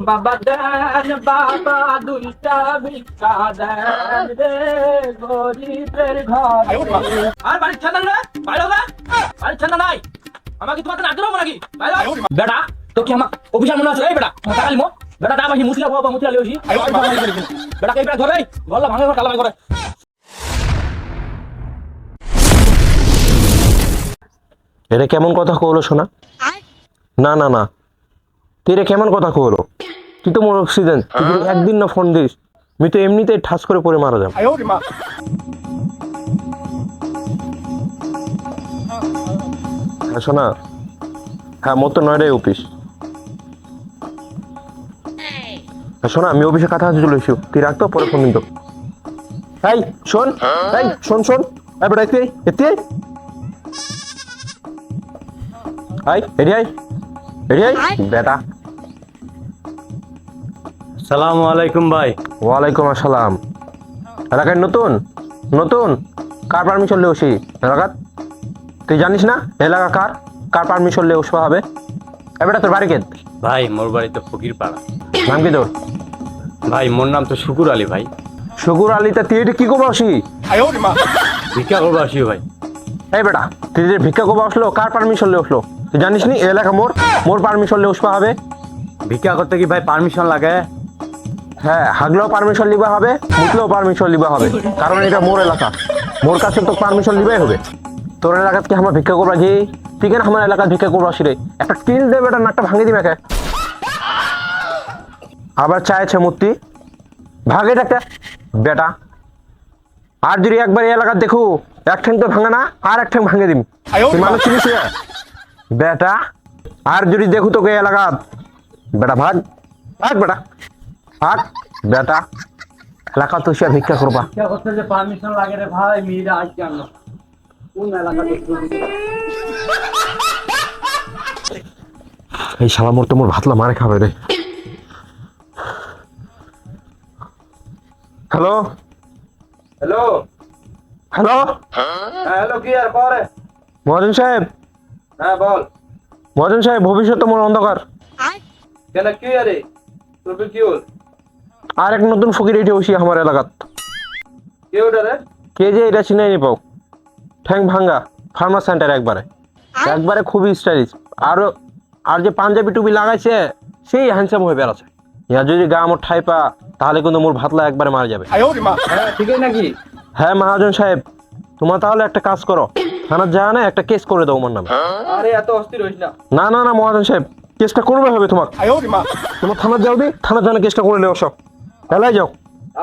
বাবা দেন বাবা দুইটা ভিক্ষা দেন রে গরিবের ঘরে। আর বাড়ির ছানা রে বাইরে না, বাড়ির ছানা নাই। আমাকে তোমার না আগ্রহ নাকি বাইরে বেটা তো কি আমার অফিসার মনে আছে? এই বেটা টাকা লিমো বেটা দাম আসি মুসলিম বাবা মুসলিম লিওছি বেটা কে বেটা ধরে গল্লা ভাঙে কালা করে। এটা কেমন কথা কইলো শোনা? না না না, তুই এটা কেমন কথা কইলো? তুই তো মোর অক্সিজেন, তুই যদি একদিন না ফোন দিস আমি তো এমনিতেই ঠাস করে পড়ে মারা যাব। হ্যাঁ শোনা, হ্যাঁ মোর তো 9টায় অফিস। হ্যাঁ শোনা, আমি অফিসে কথা আছে, চলে এসো, তুই রাখতো পরে ফোন দিন তো। এই শোন, এই শোন শোন, এই বেটা এতে এতে আই এডি আই এডি আই বেটা। সালামু আলাইকুম ভাই। ওয়ালাইকুম আসসালাম। এলাকায় নতুন নতুন কার পারমিশন লে ওসি এলাকাত? তুই জানিস না এলাকা কার কার পারমিশন লে ওসবা হবে? এবারে তোর বাড়ি কে? ভাই মোর বাড়ি তো ফকির পাড়া। নাম কি তোর? ভাই মোর নাম তো শুকুর আলী ভাই। শুকুর আলীতে তুই এটা কি করবো আসি? ভিক্ষা করবো আসিও ভাই। এই বেটা, তুই যে ভিক্ষা করবো আসলো কার পারমিশন লে উঠলো? তুই জানিস নি এই এলাকা মোর মোর পারমিশন লে ওসবা হবে? ভিক্ষা করতে কি ভাই পারমিশন লাগে? হ্যাঁ, হাগলেও পারমিশন লিবা হবে, মুতলেও পারমিশন লিবা হবে, কারণ এটা মোর এলাকা। মোর কাছে তো পারমিশন লিবাই হবে। তোর এলাকাত কি আমার ভিক্ষা করবা কি? তুই কেন আমার এলাকায় ভিক্ষা করবো আসি রে? একটা টিল দেবে, এটা নাকটা ভাঙে দিবে একে। আবার চাইছে মূর্তি ভাগে একটা বেটা। আর যদি একবার এই এলাকার দেখো এক ঠ্যাং তো ভাঙে না, আর এক ঠ্যাং ভাঙে দিম। তুই মানুষ চিনিস না বেটা? আর যদি দেখো তোকে এই এলাকাত, বেটা ভাগ ভাগ বেটা ভাগ বেটা। এলাকা তো সে ভিক্ষা করবা। ভিক্ষা করতে যে পারমিশন লাগে রে ভাই, মেয়েরা আজ জানো কোন এলাকাতে। এই শালা মোর তো মোর ভাতলা মারে খাবে রে। হ্যালো হ্যালো হ্যালো, হ্যালো কি আর পরে? মহাজন সাহেব, হ্যাঁ বল। মহাজন সাহেব, ভবিষ্যৎ তো মোর অন্ধকার। কেন কি আরে তোর কি হল? আর এক নতুন ফকির এটি বসি আমার এলাকাত। কে ওটা রে? কে যে এটা চিনাই নি পাও। ঠ্যাং ভাঙ্গা ফার্মার সেন্টার একবারে একবারে খুবই স্টাইলিশ। আর আর যে পাঞ্জাবি টুপি লাগাইছে সেই হ্যান্ডসাম হয়ে বেড়াচ্ছে। ইয়া যদি গা আমার ঠাই পা তাহলে কিন্তু মোর ভাতলা একবারে মারা যাবে। হ্যাঁ ঠিকই নাকি? হ্যাঁ মহাজন সাহেব, তোমার তাহলে একটা কাজ করো, থানার যা না একটা কেস করে দাও আমার নামে। আরে এত অস্থির হইস না। না না না মহাজন সাহেব, কেসটা করবে হবে তোমার। তোমার থানার যাও দি, থানার জানা কেসটা করে নেও সব। এলাই যাও।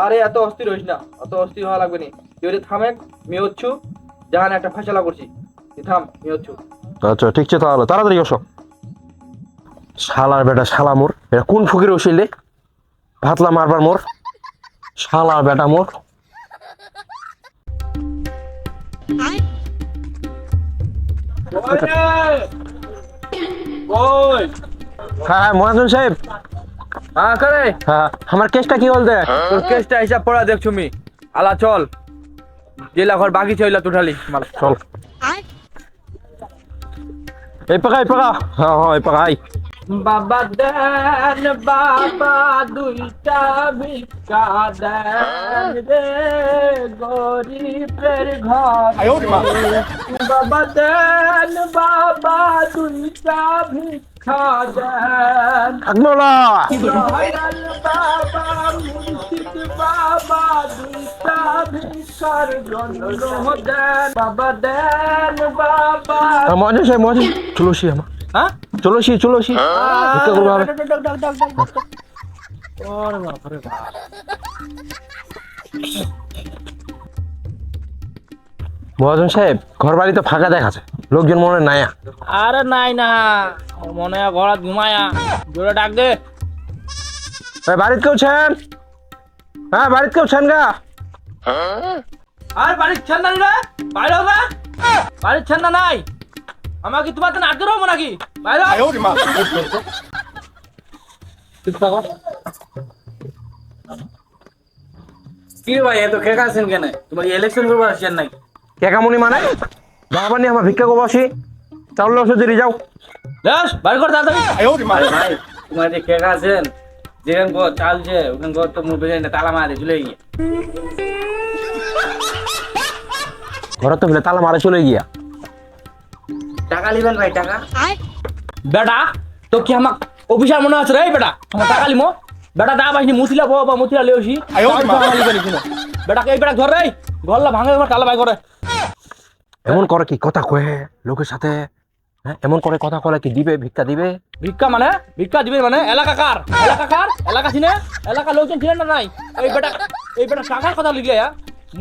আরে এত অস্থির হইস না, অত অস্থির হওয়া লাগবে নি। তুই ওরে থামেক, আমি হচ্ছু জাহান একটা ফয়সালা করছি। তুই থাম, আমি হচ্ছু। আচ্ছা ঠিক আছে, তাহলে তাড়াতাড়ি আসো। শালার বেটা শালা মোর, এটা কোন ফকির ওসিলে ভাতলা মারবার মোর? শালার বেটা মোর। ওই হ্যাঁ মহাজন সাহেব, হ্যাঁ করে হ্যাঁ আমার কেসটা কি বলতে? তোর কেসটা হিসাব পড়া দেখছো মি। আলা চল, জেলা ঘর বাকি চইলা তুঠালি মাল। চল এই পাকা এই পাকা, হ্যাঁ হ্যাঁ এই পাকা আই। বাবা দেন বাবা দুইটা ভিক্ষা দেন রে গরিবের ঘরে। বাবা দেন বাবা দুইটা ভিক্ষা দেন। আকমলা দয়াল বাবা মুর্শিদ বাবা দুইটা ভিক্ষার জন্য দেন। বাবা দেন বাবা। মহাজন সাহেব, মহাজন চলো সি আমার, হ্যাঁ চলো সি চলো সি ভিক্ষা করবো হবে। ওরে বাপরে বাপ। মহাজন সাহেব, ঘর বাড়ি তো ফাঁকা দেখাচ্ছে, লোকজন মনে হয় নায়া। আরে নাই না, মনে হয় ঘোড়া ঘুমায়া। জোরে ডাক দে। বাড়িতে কেউ ছেন? হ্যাঁ বাড়িতে কেউ ছেন গা? আর বাড়ির ছান্না রে বাইরে না, বাড়ির ছান্না নাই। আমাকে তোমার তো নাচতে রবো নাকি বাইরে? কি ভাই এত খেকা আছেন কেন? তোমার ইলেকশন করবো আসছেন নাকি? কেকামনি মানে বাবা নিয়ে আমার ভিক্ষা করবো আসি, চাউল ওষুধ দিয়ে যাও। বেশ বাইরে কর তাড়াতাড়ি। ভাই তোমার যে খেকা আছেন যেখান গো চাল যে ওখান গো তো মুখ বেজে তালা মারে চলে গিয়ে ঘরে তো ফেলে তালা মারে চলে গিয়া। টাকা লিবেন ভাই টাকা বেটা তো কি আমাক অফিসার মনে আছে রে বেটা আমার টাকা লিমো বেটা দা বাইনি মুতিলা বাবা মুতিলা লেওছি বেটা এই বেটা ঘর রে ঘরলা ভাঙে আমার তালা বাই করে এমন করে কি কথা কয়ে লোকের সাথে? হ্যাঁ, এমন করে কথা কলে কি দিবে, ভিক্ষা দিবে? ভিক্ষা মানে ভিক্ষা দিবেন মানে এলাকা কার এলাকা চিনে এলাকা লোকজন চিনে না নাই এই বেটা টাকার কথা লিখলে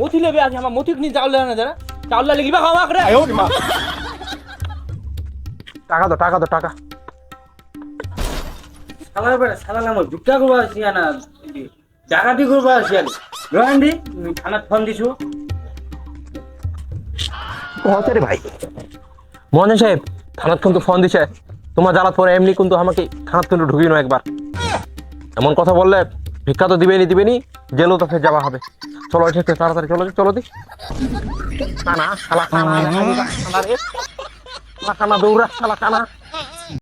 মতি লেবে আছে আমার মতি নিয়ে চাউল দেয় না যারা চাউল লিখবা খাওয়া করে টাকা দো, টাকা দো, টাকা। সালার বেটা সালার আমার ভিক্ষা করবো আসি না জাগাটি করবো আসি আমি রোহান্ডি থানার ফোন দিছু হতে রে ভাই মহাজন সাহেব থানাত কিন্তু ফোন দিছে তোমার জ্বালাত পরে এমনি কিন্তু আমাকে থানাত কিন্তু ঢুকিয়ে নো একবার। এমন কথা বললে ভিক্ষা তো দিবেনি জেলও তো ফের যাওয়া হবে। চলো ঠিক আছে, তাড়াতাড়ি চলো দি কানা শালা কানা রে, শালা কানা দৌড়া শালা কানা।